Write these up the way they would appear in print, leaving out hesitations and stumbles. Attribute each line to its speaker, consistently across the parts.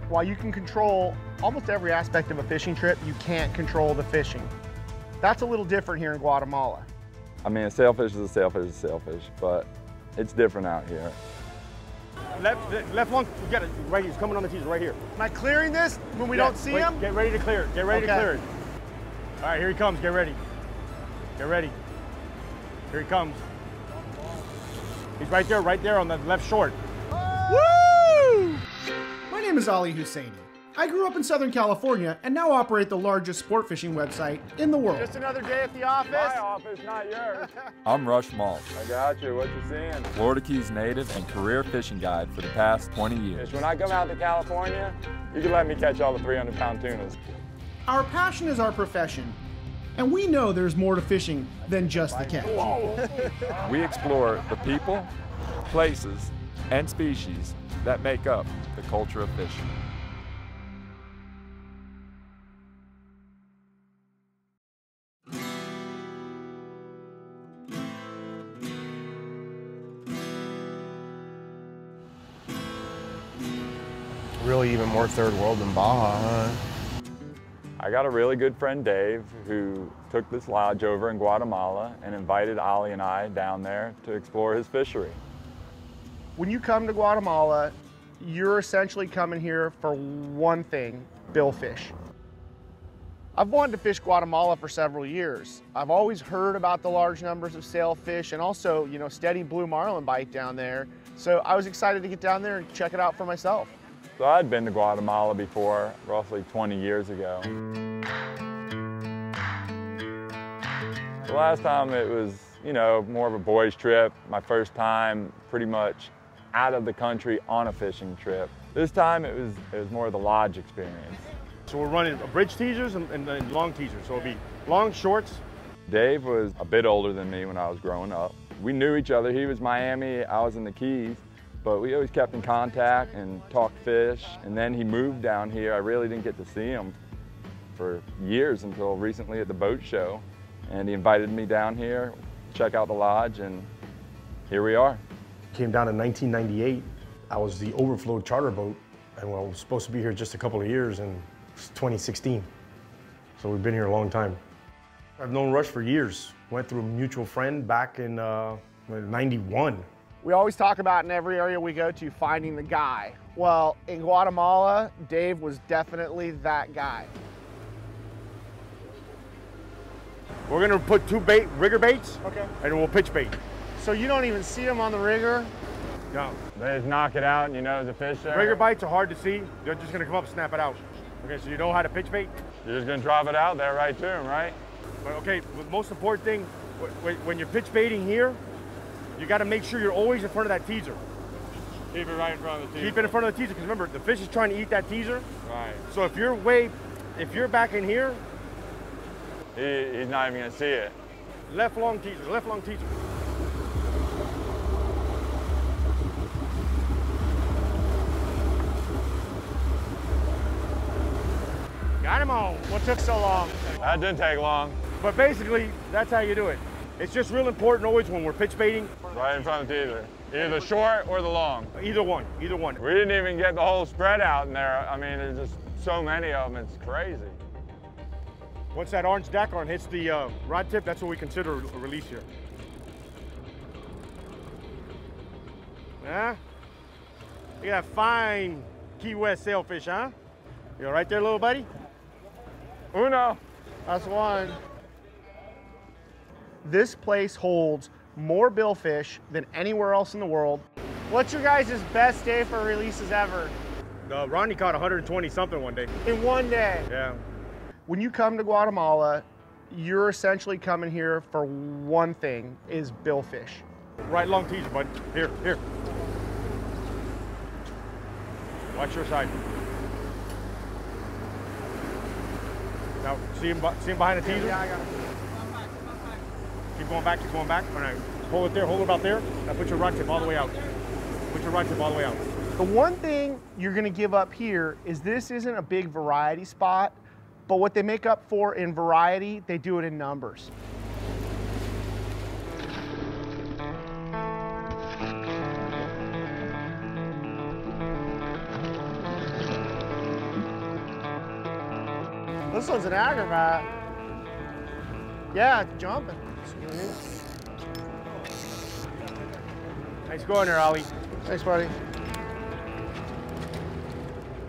Speaker 1: While you can control almost every aspect of a fishing trip, you can't control the fishing. That's a little different here in Guatemala.
Speaker 2: I mean, a sailfish is a sailfish is a sailfish, but it's different out here.
Speaker 3: Left long, you got it right here. He's coming on the teaser right here.
Speaker 1: Am I clearing this when we don't see him?
Speaker 3: Get ready to clear it. Get ready to clear it. All right, here he comes. Get ready. Get ready. Here he comes. He's right there on the left short.
Speaker 1: Woo! My name is Ali Hussainy. I grew up in Southern California and now operate the largest sport fishing website in the world.
Speaker 3: Just another day at the office.
Speaker 2: My office, not yours. I'm Rush Maltz. I got you. What you seeing? Florida Keys native and career fishing guide for the past 20 years. When I come out to California, you can let me catch all the 300-pound tunas.
Speaker 1: Our passion is our profession, and we know there's more to fishing than just the catch.
Speaker 2: We explore the people, places, and species that make up the culture of fishing.
Speaker 4: Really even more third world than Baja, huh?
Speaker 2: I got a really good friend, Dave, who took this lodge over in Guatemala and invited Ollie and I down there to explore his fishery.
Speaker 1: When you come to Guatemala, you're essentially coming here for one thing, billfish. I've wanted to fish Guatemala for several years. I've always heard about the large numbers of sailfish and also, steady blue marlin bite down there. So I was excited to get down there and check it out for myself.
Speaker 2: So I'd been to Guatemala before, roughly 20 years ago. The last time it was, more of a boys' trip. My first time pretty much out of the country on a fishing trip. This time it was more of the lodge experience.
Speaker 3: So we're running bridge teasers and long teasers. So it'll be long shorts.
Speaker 2: Dave was a bit older than me when I was growing up. We knew each other. He was Miami, I was in the Keys. But we always kept in contact and talked fish. And then he moved down here. I really didn't get to see him for years until recently at the boat show. And he invited me down here, check out the lodge, and here we are.
Speaker 5: Came down in 1998. I was the overflow charter boat, and I was supposed to be here just a couple of years, and it's 2016. So we've been here a long time. I've known Rush for years. Went through a mutual friend back in 91.
Speaker 1: We always talk about in every area we go to finding the guy. Well, in Guatemala, Dave was definitely that guy.
Speaker 3: We're gonna put two rigger baits, and we'll pitch bait.
Speaker 1: So you don't even see him on the rigger?
Speaker 3: No.
Speaker 2: They just knock it out and you know there's a fish there?
Speaker 3: Rigger bites are hard to see. They're just gonna come up and snap it out. Okay, so you know how to pitch bait?
Speaker 2: You're just gonna drop it out there right to him, right?
Speaker 3: But okay, the most important thing, when you're pitch baiting here, you gotta make sure you're always in front of that teaser.
Speaker 2: Keep it right in front of the teaser.
Speaker 3: Keep it in front of the teaser, because remember, the fish is trying to eat that teaser.
Speaker 2: Right.
Speaker 3: So if you're back in here,
Speaker 2: he's not even gonna see it.
Speaker 3: left long teaser, left long teaser. Got him on.
Speaker 1: What took so long?
Speaker 2: That didn't take long.
Speaker 3: But basically, that's how you do it. It's just real important always when we're pitch baiting.
Speaker 2: Right in front of the teaser. Either the short or the long.
Speaker 3: Either one, either one.
Speaker 2: We didn't even get the whole spread out in there. I mean, there's just so many of them, it's crazy.
Speaker 3: Once that orange dacron hits the rod tip, that's what we consider a release here. Yeah? You got a fine Key West sailfish, huh? You all right there, little buddy?
Speaker 2: Uno.
Speaker 1: That's one. This place holds more billfish than anywhere else in the world. What's your guys' best day for releases ever?
Speaker 3: Ronnie caught 120 something one day.
Speaker 1: In one day?
Speaker 3: Yeah.
Speaker 1: When you come to Guatemala, you're essentially coming here for one thing, is billfish.
Speaker 3: Right long teaser, bud. Here, here. Watch your side. Now, see him behind the teaser?
Speaker 1: Yeah, I got it.
Speaker 3: Keep going back, keep going back. All right, hold it there, hold it about there. Now put your rod tip all the way out. Put your rod tip all the way out.
Speaker 1: The one thing you're gonna give up here is this isn't a big variety spot, but what they make up for in variety, they do it in numbers. This one's an acrobat. Yeah, it's jumping.
Speaker 3: Nice going there, Ollie.
Speaker 1: Thanks, buddy.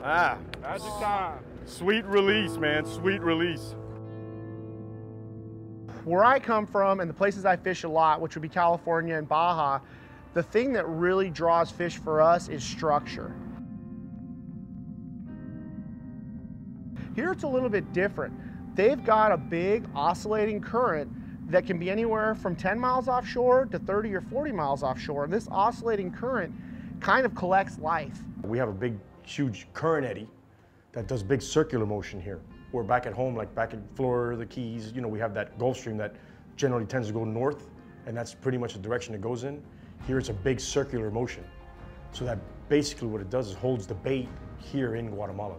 Speaker 3: Ah,
Speaker 2: Magic time.
Speaker 3: sweet release, man, sweet release.
Speaker 1: Where I come from and the places I fish a lot, which would be California and Baja, the thing that really draws fish for us is structure. Here it's a little bit different. They've got a big oscillating current that can be anywhere from 10 miles offshore to 30 or 40 miles offshore. And this oscillating current kind of collects life.
Speaker 5: We have a big, huge current eddy that does big circular motion here. We're back at home, like back in Florida, the Keys, you know, we have that Gulf Stream that generally tends to go north, and that's pretty much the direction it goes in. Here it's a big circular motion. So that basically what it does is holds the bait here in Guatemala.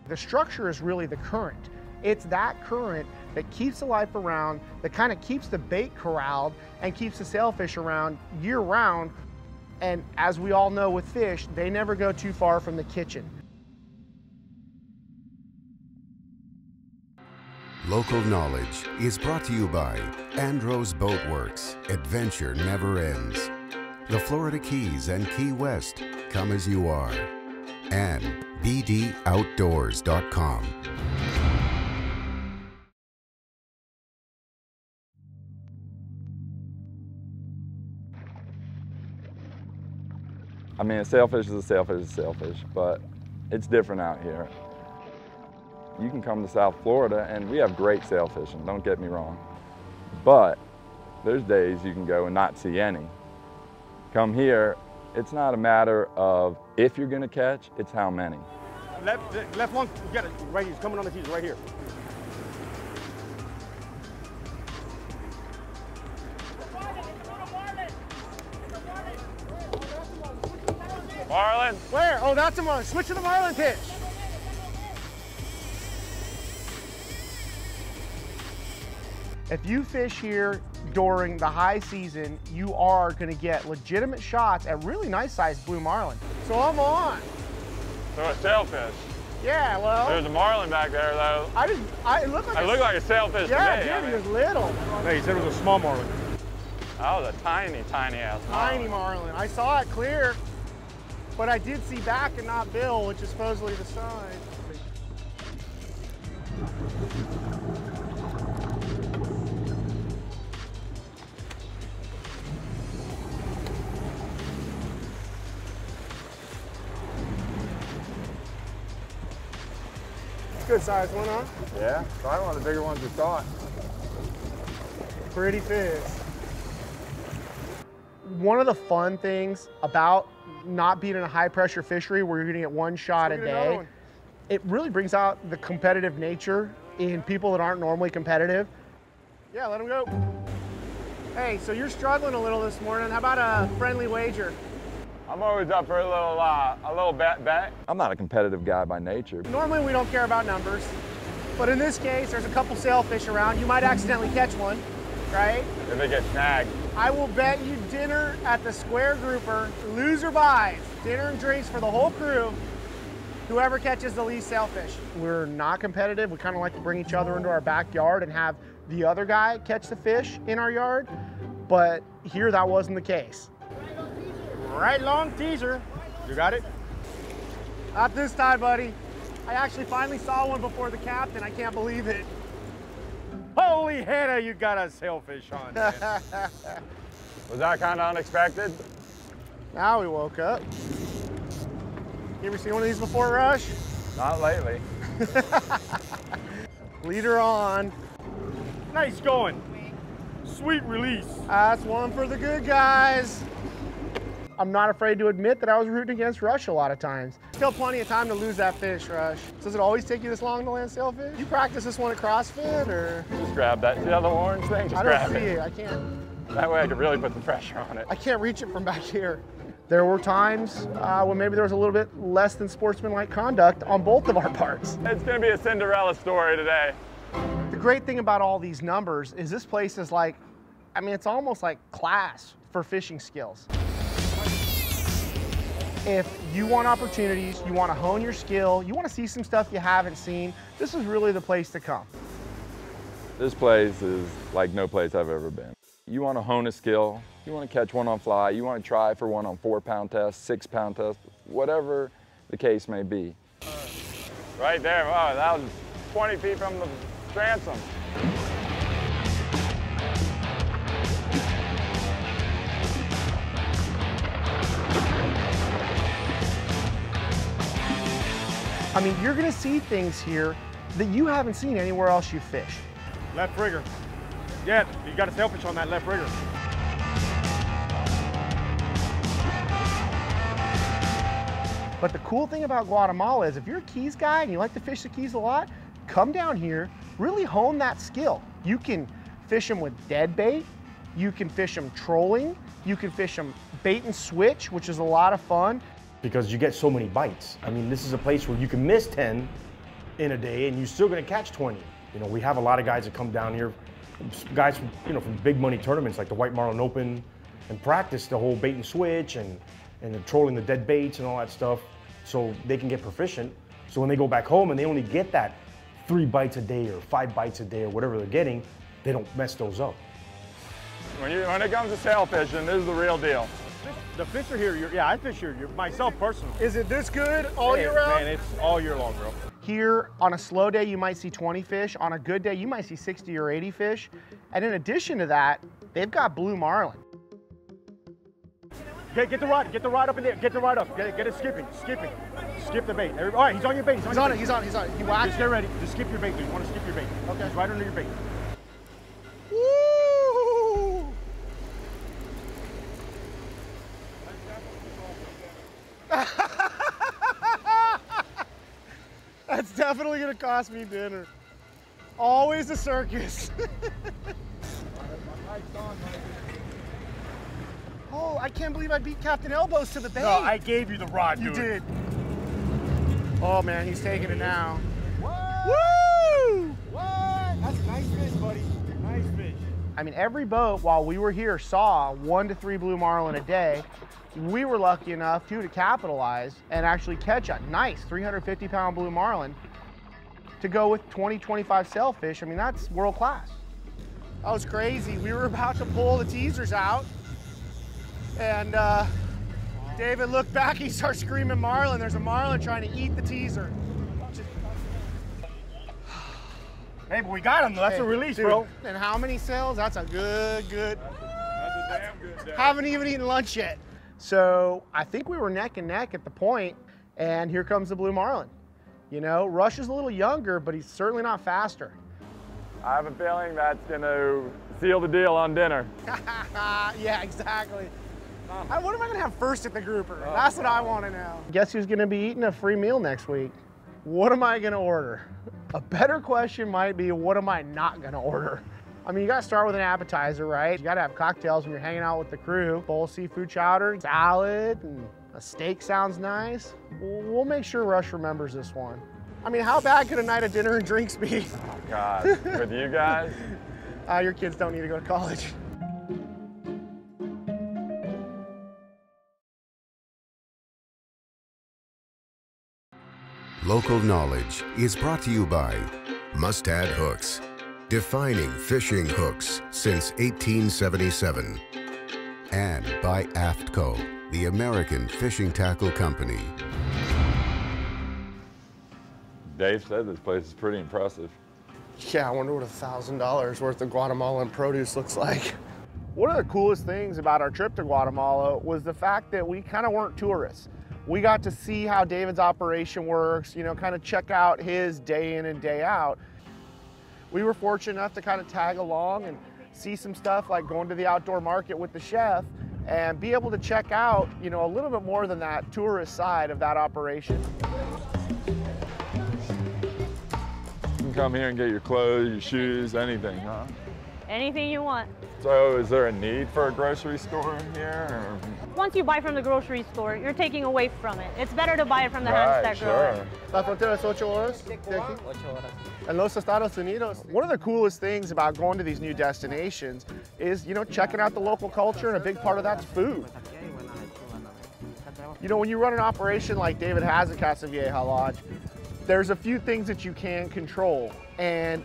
Speaker 1: The structure is really the current. It's that current that keeps the life around, that kind of keeps the bait corralled and keeps the sailfish around year round. And as we all know with fish, they never go too far from the kitchen.
Speaker 6: Local knowledge is brought to you by Andros Boatworks. Adventure never ends. The Florida Keys and Key West, come as you are. And bdoutdoors.com.
Speaker 2: I mean, a sailfish is a sailfish is a sailfish, but it's different out here. You can come to South Florida and we have great sailfishing, don't get me wrong. But there's days you can go and not see any. Come here, it's not a matter of if you're gonna catch, it's how many.
Speaker 3: Left one, you got it right here, he's coming on the tees, right here.
Speaker 2: Marlin!
Speaker 1: Where? Oh, that's a marlin. Switch to the marlin pitch. If you fish here during the high season, you are going to get legitimate shots at really nice sized blue marlin. So I'm on.
Speaker 2: So a sailfish.
Speaker 1: Yeah, well.
Speaker 2: There's a marlin back there though.
Speaker 1: It looked like
Speaker 2: It looked like a sailfish
Speaker 1: yeah,
Speaker 2: to me.
Speaker 1: dude, he was little.
Speaker 3: Hey, he said it was a small marlin.
Speaker 2: That was a tiny, tiny ass marlin.
Speaker 1: Tiny marlin. I saw it clear, but I did see back and not bill, which is supposedly the sign. Good size one, huh?
Speaker 2: Yeah, probably one of the bigger ones we caught.
Speaker 1: Pretty fish. One of the fun things about not being in a high pressure fishery where you're gonna get one shot a day, it really brings out the competitive nature in people that aren't normally competitive. Yeah, let them go. Hey, so you're struggling a little this morning. How about a friendly wager?
Speaker 2: I'm always up for a little bet. I'm not a competitive guy by nature.
Speaker 1: Normally we don't care about numbers, but in this case, there's a couple sailfish around. You might accidentally catch one, right?
Speaker 2: If they get snagged.
Speaker 1: I will bet you dinner at the square grouper, loser buys, dinner and drinks for the whole crew, whoever catches the least sailfish. We're not competitive. We kind of like to bring each other into our backyard and have the other guy catch the fish in our yard, but here that wasn't the case.
Speaker 3: Right long teaser. You got it?
Speaker 1: Not this time, buddy. I actually finally saw one before the captain. I can't believe it.
Speaker 3: Holy Hannah, you got a sailfish on, man.
Speaker 2: Was that kind of unexpected?
Speaker 1: Now we woke up. You ever seen one of these before, Rush?
Speaker 2: Not lately.
Speaker 1: Leader on.
Speaker 3: Nice going. Sweet release.
Speaker 1: That's one for the good guys. I'm not afraid to admit that I was rooting against Rush a lot of times. Still plenty of time to lose that fish, Rush. Does it always take you this long to land sailfish? You practice this one at CrossFit, or?
Speaker 2: Just grab that. See that little orange thing? Just grab
Speaker 1: I don't see
Speaker 2: it.
Speaker 1: it. I can't.
Speaker 2: That way I could really put the pressure on it.
Speaker 1: I can't reach it from back here. There were times when maybe there was a little bit less than sportsmanlike conduct on both of our parts.
Speaker 2: It's going to be a Cinderella story today.
Speaker 1: The great thing about all these numbers is this place is like, I mean, it's almost like class for fishing skills. If you want opportunities, you want to hone your skill, you want to see some stuff you haven't seen, this is really the place to come.
Speaker 2: This place is like no place I've ever been. You want to hone a skill, you want to catch one on fly, you want to try for one on 4-pound test, 6-pound test, whatever the case may be. Right there, wow, that was 20 feet from the transom.
Speaker 1: I mean, you're gonna see things here that you haven't seen anywhere else you fish.
Speaker 3: Left rigger. Yeah, you got a sailfish on that left rigger.
Speaker 1: But the cool thing about Guatemala is if you're a Keys guy and you like to fish the Keys a lot, come down here, really hone that skill. You can fish them with dead bait, you can fish them trolling, you can fish them bait and switch, which is a lot of fun.
Speaker 5: Because you get so many bites. I mean, this is a place where you can miss 10 in a day and you're still gonna catch 20. You know, we have a lot of guys that come down here, guys from, you know, from big money tournaments like the White Marlin Open, and practice the whole bait and switch and trolling the dead baits and all that stuff so they can get proficient. So when they go back home and they only get that 3 bites a day or 5 bites a day or whatever they're getting, they don't mess those up.
Speaker 2: When it comes to sailfishing, this is the real deal.
Speaker 3: The fish are here. Yeah, I fish here. Myself personally.
Speaker 1: Is it this good all year round?
Speaker 3: Man, it's all year long, bro.
Speaker 1: Here, on a slow day, you might see 20 fish. On a good day, you might see 60 or 80 fish. And in addition to that, they've got blue marlin.
Speaker 3: Get the rod up in there. Get the rod up. Get it skipping. Skip the bait. All right, he's on your bait.
Speaker 1: He's on it. He whacked.
Speaker 3: Just get ready. Just skip your bait, dude. You want to skip your bait. Okay. He's right under your bait.
Speaker 1: Woo! That's definitely gonna cost me dinner. Always a circus. Oh, I can't believe I beat Captain Elbows to the bait.
Speaker 3: No, I gave you the rod, dude.
Speaker 1: You did. Oh man, he's taking it now.
Speaker 3: What?
Speaker 1: Woo!
Speaker 3: What? That's a nice fish, buddy. Nice fish.
Speaker 1: I mean, every boat while we were here saw 1 to 3 blue marlin a day. We were lucky enough to capitalize and actually catch a nice 350-pound blue marlin to go with 20, 25 sailfish. I mean, that's world class. That was crazy. We were about to pull the teasers out and David looked back, he starts screaming marlin. There's a marlin trying to eat the teaser.
Speaker 3: Hey, but we got him though. That's a release,
Speaker 1: dude,
Speaker 3: bro.
Speaker 1: And how many sails? That's a good.
Speaker 2: That's a damn good day.
Speaker 1: Haven't even eaten lunch yet. So I think we were neck and neck at the point, and here comes the blue marlin. You know, Rush is a little younger, but he's certainly not faster.
Speaker 2: I have a feeling that's gonna seal the deal on dinner.
Speaker 1: Yeah, exactly. What am I gonna have first at the grouper? That's what I wanna know. Guess who's gonna be eating a free meal next week? What am I gonna order? A better question might be, what am I not gonna order? I mean, you gotta start with an appetizer, right? You gotta have cocktails when you're hanging out with the crew. Bowl of seafood chowder, salad, and a steak sounds nice. We'll make sure Rush remembers this one. I mean, how bad could a night of dinner and drinks be?
Speaker 2: Oh God, with you guys?
Speaker 1: Your kids don't need to go to college.
Speaker 6: Local knowledge is brought to you by Mustad Hooks, defining fishing hooks since 1877, and by AFTCO, the American Fishing Tackle Company.
Speaker 2: Dave said this place is pretty impressive.
Speaker 1: Yeah, I wonder what $1,000 worth of Guatemalan produce looks like. One of the coolest things about our trip to Guatemala was the fact that we kind of weren't tourists. We got to see how David's operation works, you know, kind of check out his day in and day out. We were fortunate enough to kind of tag along and see some stuff like going to the outdoor market with the chef and be able to check out, you know, a little bit more than that tourist side of that operation.
Speaker 2: You can come here and get your clothes, your shoes, anything, huh?
Speaker 7: Anything you want.
Speaker 2: So is there a need for a grocery store here? Or?
Speaker 7: Once you buy from the grocery store, you're taking away from it. It's better to buy it from the hands that grow it.
Speaker 1: La frontera es 8 horas de aquí. En los Estados Unidos. One of the coolest things about going to these new destinations is, you know, checking out the local culture, and a big part of that's food. You know, when you run an operation like David has at Casa Vieja Lodge, there's a few things that you can control. And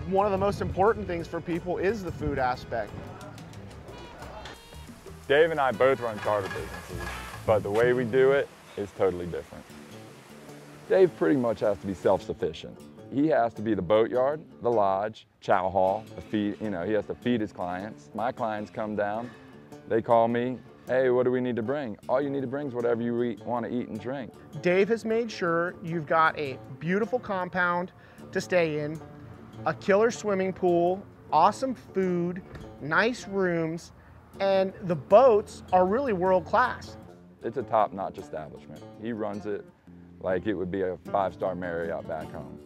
Speaker 1: one of the most important things for people is the food aspect.
Speaker 2: Dave and I both run charter businesses, but the way we do it is totally different. Dave pretty much has to be self-sufficient. He has to be the boatyard, the lodge, chow hall, the feed, you know, he has to feed his clients. My clients come down, they call me, hey, what do we need to bring? All you need to bring is whatever you want to eat and drink.
Speaker 1: Dave has made sure you've got a beautiful compound to stay in, a killer swimming pool, awesome food, nice rooms, and the boats are really world class.
Speaker 2: It's a top-notch establishment. He runs it like it would be a 5-star Marriott back home.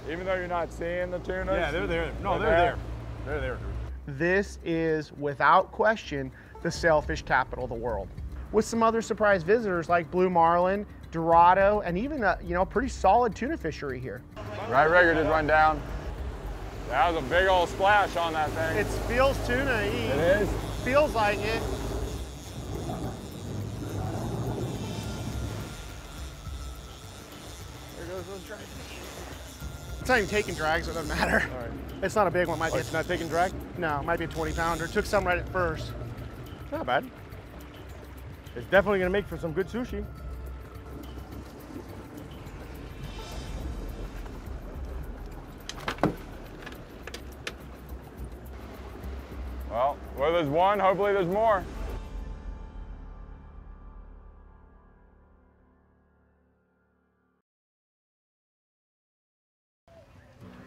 Speaker 2: Even though you're not seeing the tunas?
Speaker 3: Yeah, they're there. No, they're there. They're there.
Speaker 1: This is, without question, the sailfish capital of the world. With some other surprise visitors like blue marlin, dorado, and even a pretty solid tuna fishery here.
Speaker 2: Right rigger just run down. That was a big old splash on that thing.
Speaker 1: It feels tuna to eat.
Speaker 2: It is?
Speaker 1: Feels like it. There goes those drags. It's not even taking drags, so it doesn't matter.
Speaker 3: All right.
Speaker 1: It's not a big one. Might be.
Speaker 3: It's not taking drag?
Speaker 1: No, it might be a 20-pounder. Took some right at first.
Speaker 3: Not bad. It's definitely gonna make for some good sushi.
Speaker 2: Well, where there's one, hopefully there's more.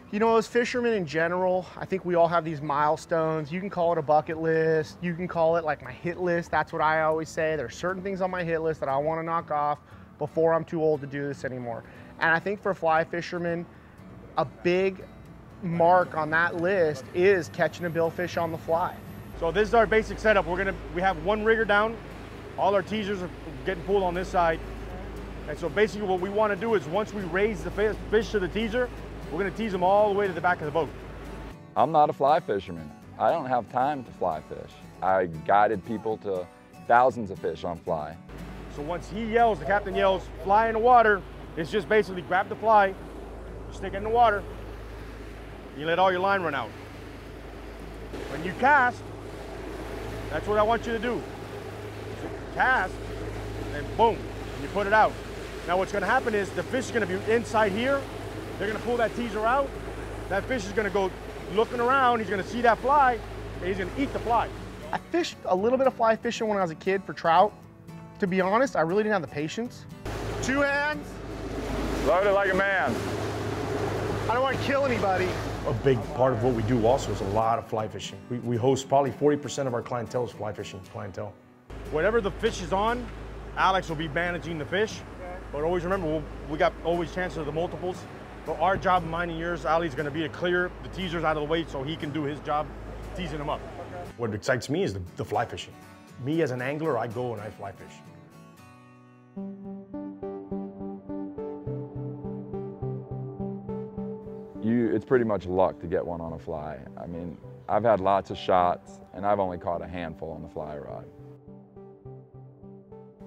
Speaker 1: You know, as fishermen in general, I think we all have these milestones. You can call it a bucket list. You can call it like my hit list. That's what I always say. There's certain things on my hit list that I want to knock off before I'm too old to do this anymore. And I think for fly fishermen, a big mark on that list is catching a billfish on the fly.
Speaker 3: So this is our basic setup. We have one rigger down. All our teasers are getting pulled on this side. And so basically what we want to do is once we raise the fish to the teaser, we're going to tease them all the way to the back of the boat.
Speaker 2: I'm not a fly fisherman. I don't have time to fly fish. I guided people to thousands of fish on fly.
Speaker 3: So once he yells, the captain yells, fly in the water, it's just basically grab the fly, stick it in the water, you let all your line run out. When you cast, that's what I want you to do. So cast, and boom, and you put it out. Now what's going to happen is the fish is going to be inside here. They're going to pull that teaser out. That fish is going to go looking around. He's going to see that fly, and he's going to eat the fly.
Speaker 1: I fished a little bit of fly fishing when I was a kid for trout. To be honest, I really didn't have the patience. 2 hands.
Speaker 2: Load it like a man.
Speaker 1: I don't want to kill anybody.
Speaker 5: A big part of what we do also is a lot of fly fishing. We host probably 40% of our clientele is fly fishing clientele.
Speaker 3: Whatever the fish is on, Alex will be managing the fish. But always remember, we got always chances of the multiples. But our job, mine and yours, Ali's going to be to clear the teasers out of the way so he can do his job teasing them up.
Speaker 5: What excites me is the fly fishing. Me as an angler, I go and I fly fish.
Speaker 2: It's pretty much luck to get one on a fly. I mean, I've had lots of shots and I've only caught a handful on the fly rod.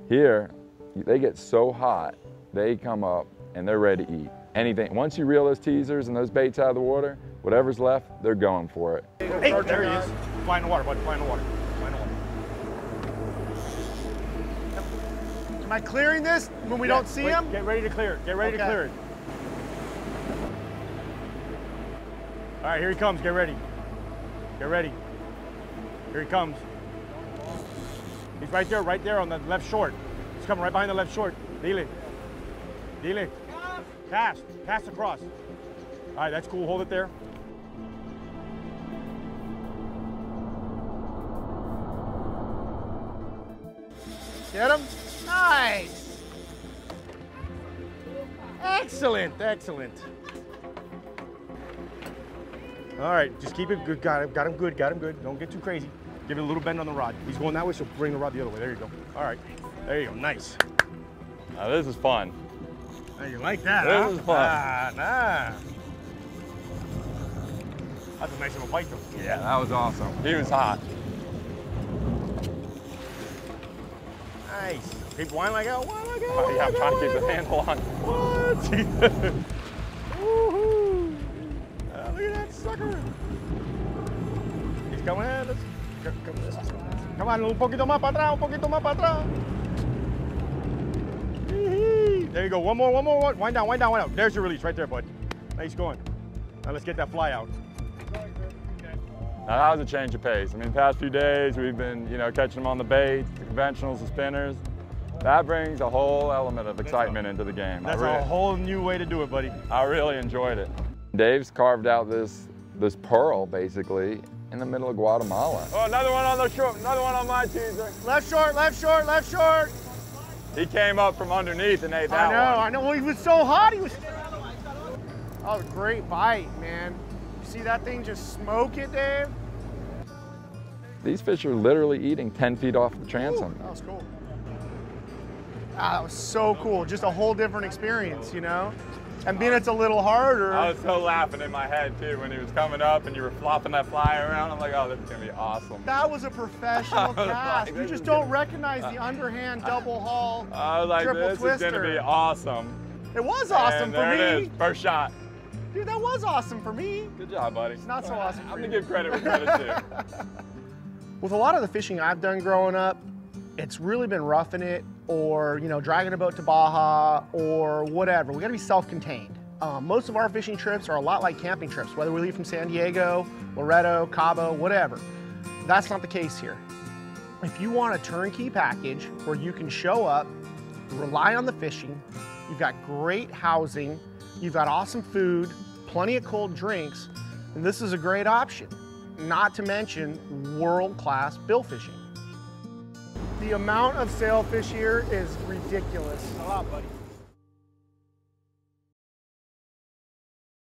Speaker 2: Here, they get so hot, they come up and they're ready to eat. Anything. Once you reel those teasers and those baits out of the water, whatever's left, they're going for it.
Speaker 3: Hey, there he is. Fly in the water, buddy. Fly in the water. Fly in the water.
Speaker 1: Am I clearing this when we don't see him?
Speaker 3: Get ready to clear it. Get ready to clear it. All right, here he comes. Get ready. Get ready. Here he comes. He's right there on the left short. He's coming right behind the left short. Dile. Dile. Cast across. All right, that's cool. Hold it there.
Speaker 1: Get him? Nice.
Speaker 3: Excellent, excellent. All right, just keep it good. Got him good, got him good. Don't get too crazy. Give it a little bend on the rod. He's going that way, so bring the rod the other way. There you go. All right, there you go, nice.
Speaker 2: Now this is fun.
Speaker 3: Now you like that,
Speaker 2: This is fun.
Speaker 3: Nah. That's a nice little bite, though.
Speaker 2: Yeah, that was awesome. He was hot.
Speaker 3: Nice. Keep winding like hell, wind like hell.
Speaker 2: Oh, yeah, I'm trying to keep the handle on.
Speaker 3: What? Woohoo! Look at that sucker. He's coming in. Let's come on, un poquito más para atrás, un poquito más para atrás. There you go. One more. Wind down, wind down. There's your release right there, bud. Nice going. Now let's get that fly out.
Speaker 2: Now that was a change of pace. I mean, the past few days we've been, catching them on the baits, the conventionals, the spinners. That brings a whole element of excitement into the game.
Speaker 3: That's a whole new way to do it, buddy.
Speaker 2: I really enjoyed it. Dave's carved out this pearl, basically, in the middle of Guatemala. Oh, another one on the short, another one on my teaser.
Speaker 1: Left short, left short, left short.
Speaker 2: He came up from underneath and ate that one.
Speaker 1: I know. Well, he was so hot. That was a great bite, man. You see that thing just smoke it, Dave?
Speaker 2: These fish are literally eating 10 feet off the transom.
Speaker 1: That was cool. That was so cool. Just a whole different experience, And being it's a little harder.
Speaker 2: I was so laughing in my head too when he was coming up and you were flopping that fly around. I'm like, oh, this is gonna be awesome.
Speaker 1: That was a professional cast. You just don't recognize the underhand double haul.
Speaker 2: I was like,
Speaker 1: triple twister.
Speaker 2: Is gonna be awesome.
Speaker 1: It was awesome for me.
Speaker 2: There it is, first shot.
Speaker 1: Dude, that was awesome for me.
Speaker 2: Good job, buddy.
Speaker 1: It's not so awesome for
Speaker 2: I'm
Speaker 1: you.
Speaker 2: gonna give credit where credit's due.
Speaker 1: With a lot of the fishing I've done growing up, it's really been roughing it or, dragging a boat to Baja or whatever. We gotta be self-contained. Most of our fishing trips are a lot like camping trips, whether we leave from San Diego, Loreto, Cabo, whatever. That's not the case here. If you want a turnkey package where you can show up, rely on the fishing, you've got great housing, you've got awesome food, plenty of cold drinks, and this is a great option. Not to mention world-class bill fishing. The amount of sailfish here is ridiculous.
Speaker 3: A lot, buddy.